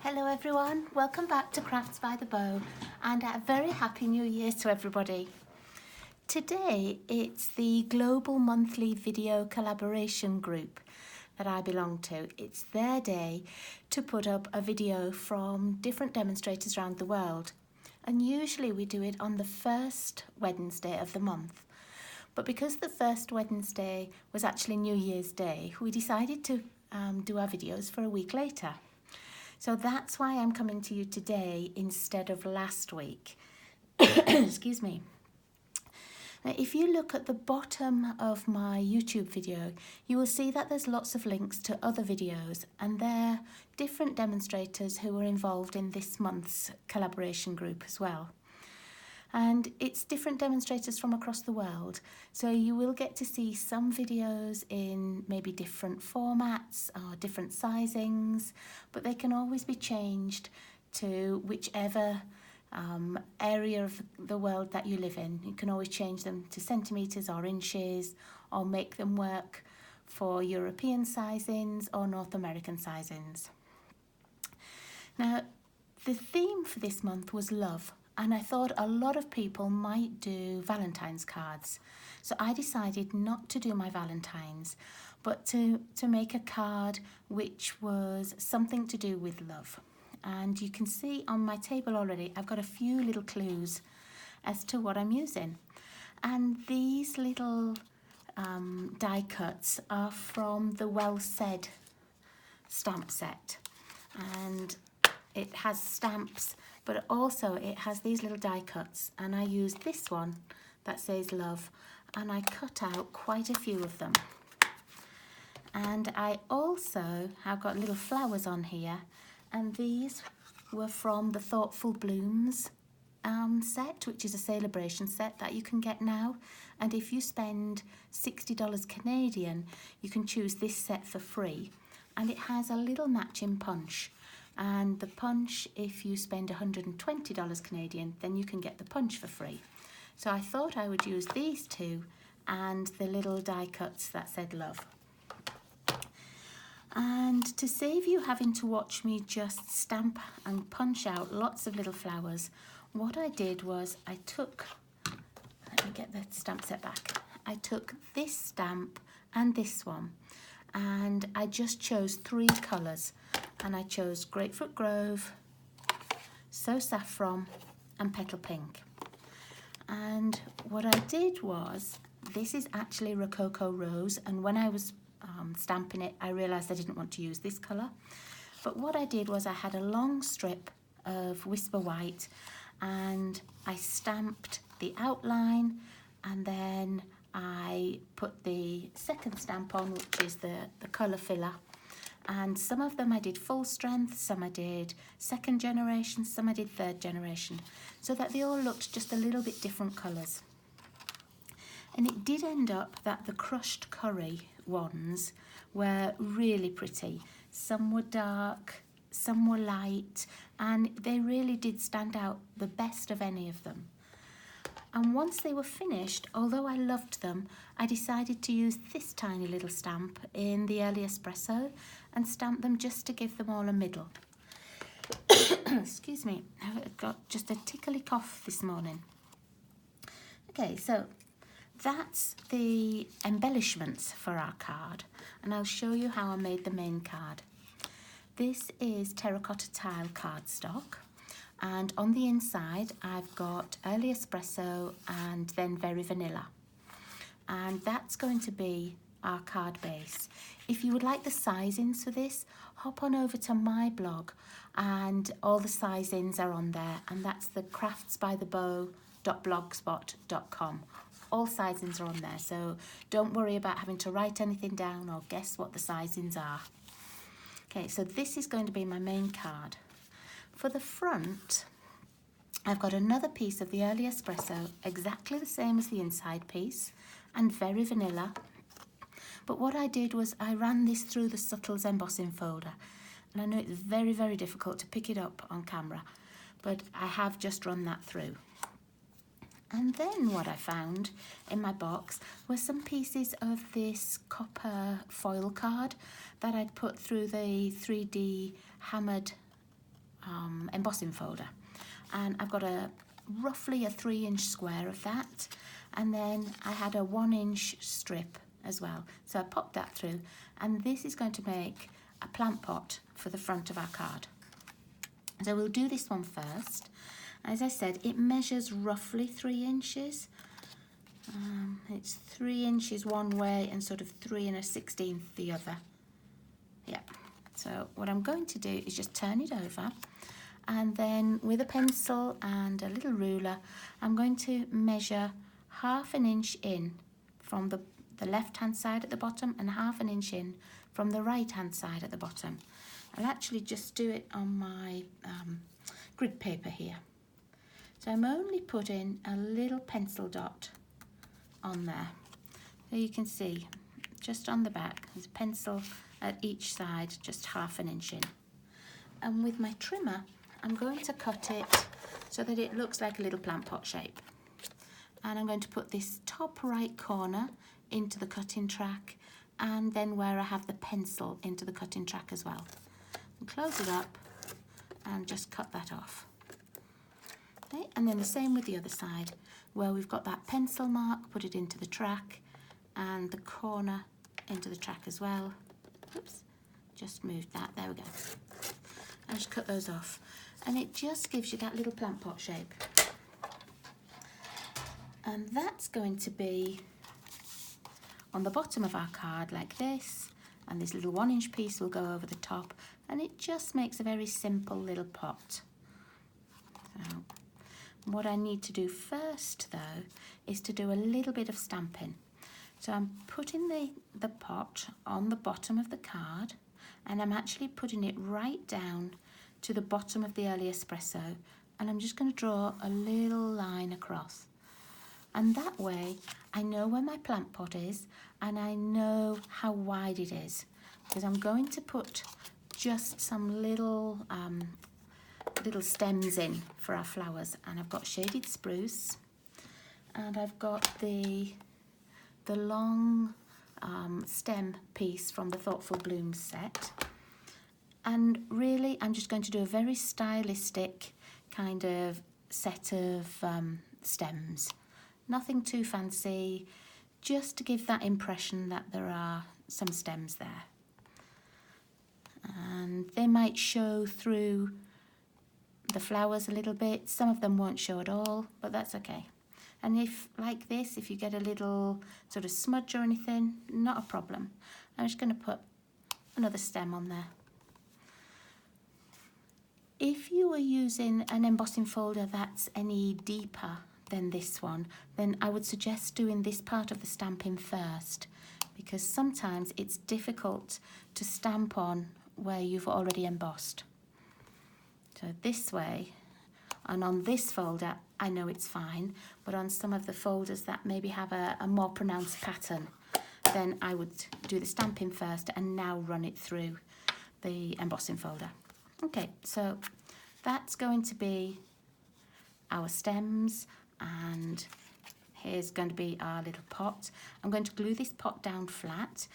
Hello everyone, welcome back to Crafts by the Bow and a very happy new year to everybody. Today it's the global monthly video collaboration group that I belong to. It's their day to put up a video from different demonstrators around the world, and usually we do it on the first Wednesday of the month. But because the first Wednesday was actually New Year's Day, we decided to do our videos for a week later. So that's why I'm coming to you today instead of last week. Excuse me. Now, if you look at the bottom of my YouTube video, you will see that there's lots of links to other videos, and they're different demonstrators who were involved in this month's collaboration group as well. And it's different demonstrators from across the world, so you will get to see some videos in maybe different formats or different sizings, but they can always be changed to whichever area of the world that you live in. You can always change them to centimetres or inches, or make them work for European sizings or North American sizings. Now, the theme for this month was love. And I thought a lot of people might do Valentine's cards. So I decided not to do my Valentine's, but to make a card which was something to do with love. And you can see on my table already, I've got a few little clues as to what I'm using. And these little die cuts are from the Well Said stamp set. And it has stamps, but also it has these little die cuts, and I used this one that says love, and I cut out quite a few of them. And I also have got little flowers on here, and these were from the Thoughtful Blooms set, which is a celebration set that you can get now. And if you spend $60 Canadian, you can choose this set for free, and it has a little matching punch. And the punch, if you spend $120 Canadian, then you can get the punch for free. So I thought I would use these two and the little die cuts that said love. And to save you having to watch me just stamp and punch out lots of little flowers, what I did was I took, let me get the stamp set back. I took this stamp and this one, and I just chose 3 colours. And I chose Grapefruit Grove, So Saffron and Petal Pink. And what I did was, this is actually Rococo Rose, and when I was stamping it, I realised I didn't want to use this colour. But what I did was I had a long strip of Whisper White, and I stamped the outline, and then I put the second stamp on, which is the colour filler. And some of them I did full strength, some I did second generation, some I did third generation, so that they all looked just a little bit different colours. And it did end up that the crushed curry ones were really pretty. Some were dark, some were light, and they really did stand out the best of any of them. And once they were finished, although I loved them, I decided to use this tiny little stamp in the early espresso and stamp them just to give them all a middle. Excuse me, I've got just a tickly cough this morning. Okay, so that's the embellishments for our card, and I'll show you how I made the main card. This is terracotta tile cardstock. And on the inside, I've got early espresso and then very vanilla. And that's going to be our card base. If you would like the sizings for this, hop on over to my blog, and all the sizings are on there. And that's the craftsbythebow.blogspot.com. All sizings are on there, so don't worry about having to write anything down or guess what the sizings are. Okay, so this is going to be my main card. For the front, I've got another piece of the early espresso, exactly the same as the inside piece, and very vanilla. But what I did was I ran this through the Subtles embossing folder, and I know it's very, very difficult to pick it up on camera, but I have just run that through. And then what I found in my box were some pieces of this copper foil card that I'd put through the 3D hammered embossing folder, and I've got roughly a 3-inch square of that, and then I had a 1-inch strip as well, so I popped that through, and this is going to make a plant pot for the front of our card. So we'll do this one first. As I said, it measures roughly 3 inches. It's 3 inches one way and sort of 3 1/16 the other. Yeah. So what I'm going to do is just turn it over, and then with a pencil and a little ruler, I'm going to measure 1/2 inch in from the left-hand side at the bottom and 1/2 inch in from the right-hand side at the bottom. I'll actually just do it on my grid paper here. So I'm only putting a little pencil dot on there. So you can see just on the back, there's a pencil at each side, just 1/2 inch in. And with my trimmer, I'm going to cut it so that it looks like a little plant pot shape. And I'm going to put this top right corner into the cutting track, and then where I have the pencil into the cutting track as well. And close it up and just cut that off. Okay, and then the same with the other side, where we've got that pencil mark, put it into the track, and the corner into the track as well. Oops, just moved that, there we go. And just cut those off. And it just gives you that little plant pot shape. And that's going to be on the bottom of our card like this, and this little 1-inch piece will go over the top, and it just makes a very simple little pot. So what I need to do first though is to do a little bit of stamping. So I'm putting the pot on the bottom of the card, and I'm actually putting it right down to the bottom of the early espresso, and I'm just going to draw a little line across. And that way I know where my plant pot is, and I know how wide it is, because I'm going to put just some little stems in for our flowers. And I've got shaded spruce, and I've got the long stem piece from the Thoughtful Blooms set. And really I'm just going to do a very stylistic kind of set of stems. Nothing too fancy, just to give that impression that there are some stems there. And they might show through the flowers a little bit. Some of them won't show at all, but that's okay. And if, like this, if you get a little sort of smudge or anything, not a problem. I'm just going to put another stem on there. If you were using an embossing folder that's any deeper than this one, then I would suggest doing this part of the stamping first, because sometimes it's difficult to stamp on where you've already embossed. So this way, and on this folder, I know it's fine, but on some of the folders that maybe have a more pronounced pattern, then I would do the stamping first and now run it through the embossing folder. Okay, so that's going to be our stems, and here's going to be our little pot. I'm going to glue this pot down flat,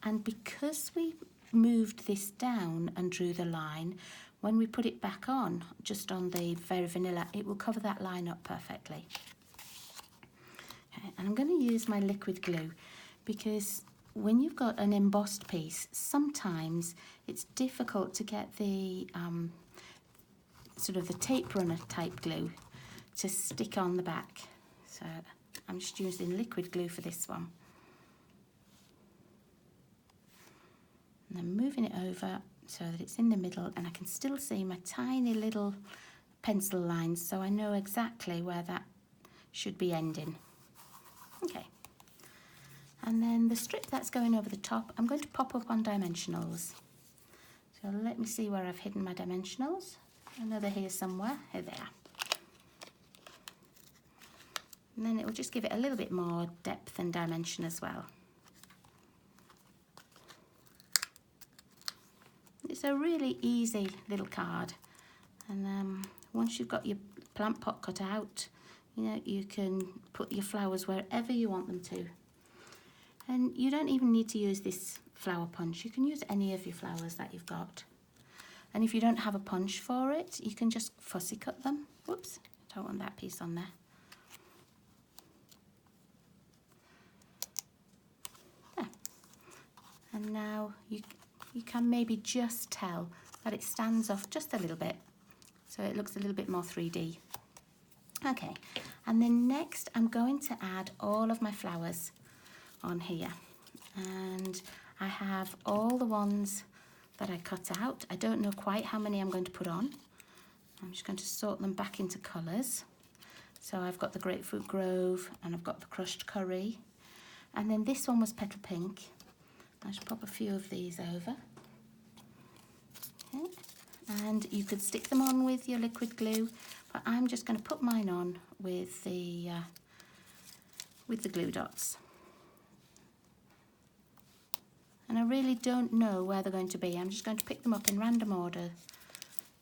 and because we moved this down and drew the line, when we put it back on, just on the very vanilla, it will cover that line up perfectly. Okay, and I'm going to use my liquid glue, because when you've got an embossed piece, sometimes it's difficult to get the sort of the tape runner type glue to stick on the back. So I'm just using liquid glue for this one. And I'm moving it over so that it's in the middle, and I can still see my tiny little pencil lines, so I know exactly where that should be ending. Okay. And then the strip that's going over the top, I'm going to pop up on dimensionals. So let me see where I've hidden my dimensionals. I know they're here somewhere. Here they are. And then it will just give it a little bit more depth and dimension as well. It's a really easy little card, and once you've got your plant pot cut out, you know, you can put your flowers wherever you want them to. And you don't even need to use this flower punch. You can use any of your flowers that you've got. And if you don't have a punch for it, you can just fussy cut them. Whoops, I don't want that piece on there. There. And now you can maybe just tell that it stands off just a little bit, so it looks a little bit more 3D. Okay, and then next I'm going to add all of my flowers on here. And I have all the ones that I cut out. I don't know quite how many I'm going to put on. I'm just going to sort them back into colours. So I've got the Grapefruit Grove and I've got the Crushed Curry. And then this one was Petal Pink. I should pop a few of these over. Okay. And you could stick them on with your liquid glue, but I'm just going to put mine on with the glue dots. And I really don't know where they're going to be. I'm just going to pick them up in random order.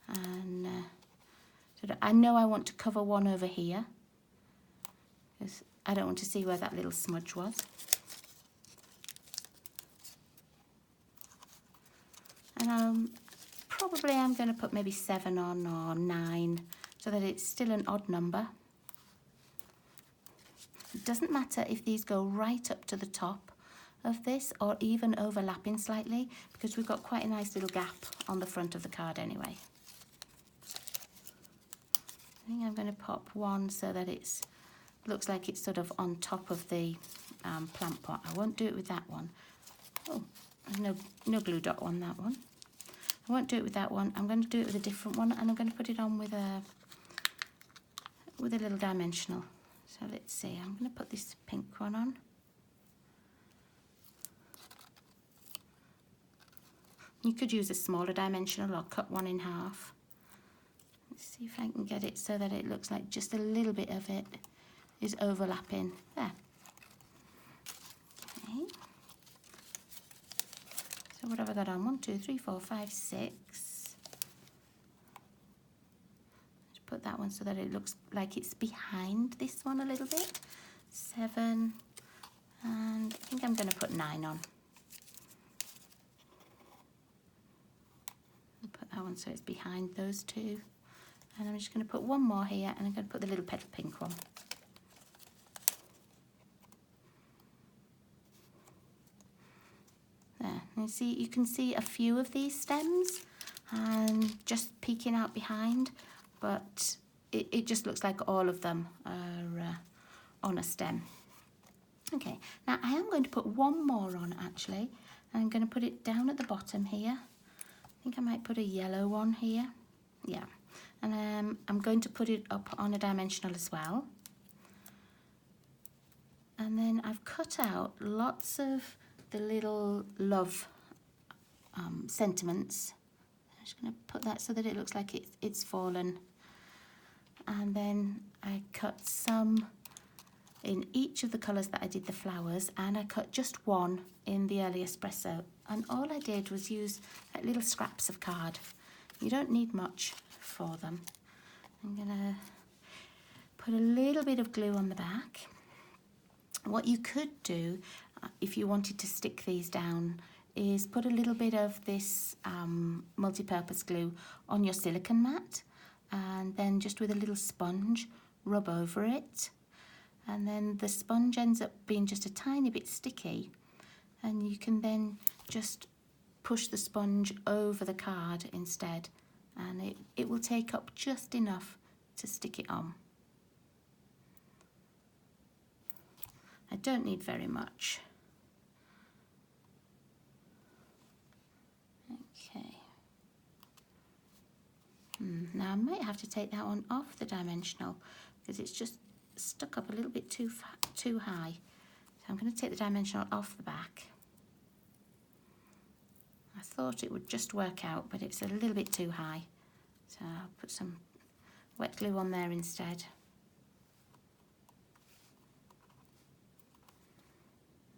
And I know I want to cover one over here, because I don't want to see where that little smudge was. And probably I'm going to put maybe 7 on or 9, so that it's still an odd number. It doesn't matter if these go right up to the top of this or even overlapping slightly, because we've got quite a nice little gap on the front of the card anyway. I think I'm going to pop one so that it looks like it's sort of on top of the plant pot. I won't do it with that one. Oh, there's no glue dot on that one. I won't do it with that one. I'm going to do it with a different one, and I'm going to put it on with a little dimensional. So let's see, I'm going to put this pink one on. You could use a smaller dimensional or cut one in half. Let's see if I can get it so that it looks like just a little bit of it is overlapping. There. Okay. So what have I got on? 1, 2, 3, 4, 5, 6. Let's put that one so that it looks like it's behind this one a little bit. 7. And I think I'm going to put 9 on. That one so it's behind those two, and I'm just going to put one more here, and I'm going to put the little petal pink one. There, and you can see a few of these stems and just peeking out behind, but it just looks like all of them are on a stem. Okay, now I am going to put one more on actually. I'm going to put it down at the bottom here. I think I might put a yellow one here. Yeah, and I'm going to put it up on a dimensional as well. And then I've cut out lots of the little love sentiments. I'm just going to put that so that it looks like it's fallen. And then I cut some in each of the colours that I did the flowers, and I cut just one in the early espresso. And all I did was use like little scraps of card. You don't need much for them. I'm gonna put a little bit of glue on the back. What you could do, if you wanted to stick these down, is put a little bit of this multi-purpose glue on your silicone mat, and then just with a little sponge, rub over it. And then the sponge ends up being just a tiny bit sticky, and you can then just push the sponge over the card instead, and it will take up just enough to stick it on. I don't need very much. Okay. Now I might have to take that one off the dimensional because it's just stuck up a little bit too high. So I'm going to take the dimensional off the back. I thought it would just work out, but it's a little bit too high. So I'll put some wet glue on there instead.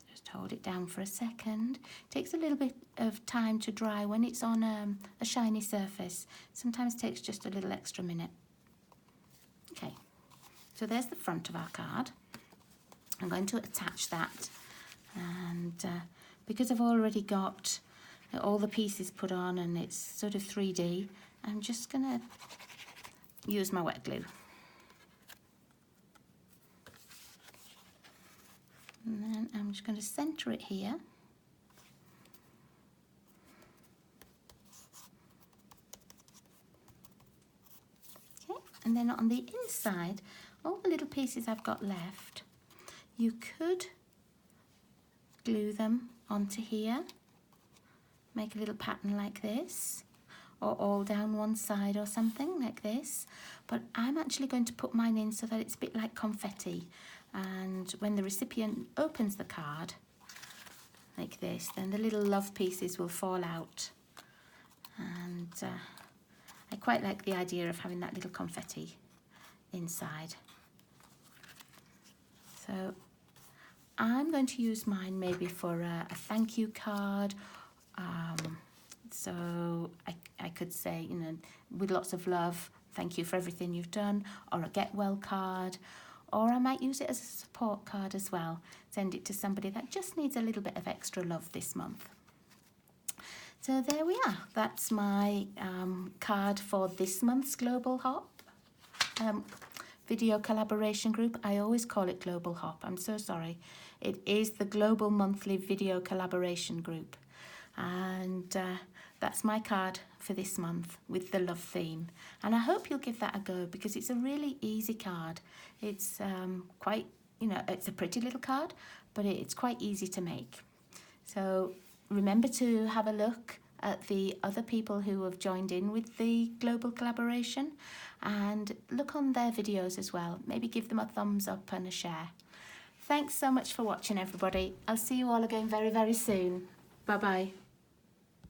Just hold it down for a second. It takes a little bit of time to dry when it's on a shiny surface. Sometimes it takes just a little extra minute. Okay. So there's the front of our card. I'm going to attach that, and because I've already got all the pieces put on, and it's sort of 3D. I'm just gonna use my wet glue. And then I'm just going to centre it here. Okay, and then on the inside, all the little pieces I've got left, you could glue them onto here, make a little pattern like this, or all down one side or something like this, but I'm actually going to put mine in so that it's a bit like confetti, and when the recipient opens the card like this, then the little love pieces will fall out, and I quite like the idea of having that little confetti inside. So I'm going to use mine maybe for a thank you card. So I could say, you know, with lots of love, thank you for everything you've done, or a get well card, or I might use it as a support card as well. Send it to somebody that just needs a little bit of extra love this month. So there we are. That's my card for this month's Global Hop video collaboration group. I always call it Global Hop. I'm so sorry. It is the Global Monthly Video Collaboration Group. And that's my card for this month with the love theme, and I hope you'll give that a go, because it's a really easy card. It's quite, you know, it's a pretty little card, but it's quite easy to make. So remember to have a look at the other people who have joined in with the global collaboration, and look on their videos as well. Maybe give them a thumbs up and a share. Thanks so much for watching, everybody. I'll see you all again very, very soon. Bye bye.